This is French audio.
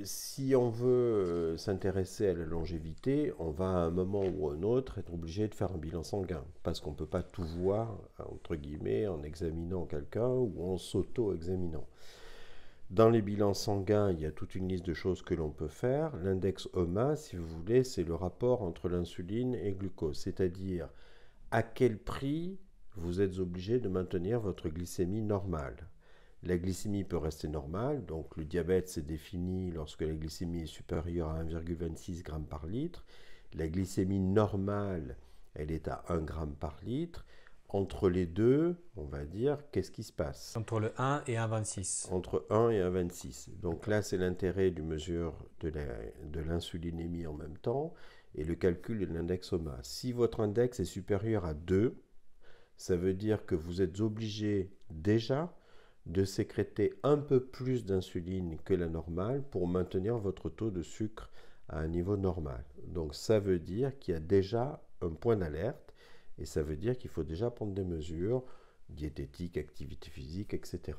si on veut s'intéresser à la longévité, on va à un moment ou à un autre être obligé de faire un bilan sanguin, parce qu'on ne peut pas tout voir, entre guillemets, en examinant quelqu'un ou en s'auto-examinant. Dans les bilans sanguins, il y a toute une liste de choses que l'on peut faire. L'index EMA, si vous voulez, c'est le rapport entre l'insuline et le glucose, c'est-à-dire à quel prix vous êtes obligé de maintenir votre glycémie normale. La glycémie peut rester normale, donc le diabète c'est défini lorsque la glycémie est supérieure à 1,26 g par litre. La glycémie normale, elle est à 1 g par litre. Entre les deux, on va dire, qu'est-ce qui se passe? Entre le 1 et 1,26. Entre 1 et 1,26. Donc là, c'est l'intérêt du mesure de l'insulinémie en même temps et le calcul de l'index OMA. Si votre index est supérieur à 2, ça veut dire que vous êtes obligé déjà de sécréter un peu plus d'insuline que la normale pour maintenir votre taux de sucre à un niveau normal. Donc ça veut dire qu'il y a déjà un point d'alerte et ça veut dire qu'il faut déjà prendre des mesures diététiques, activité physique, etc.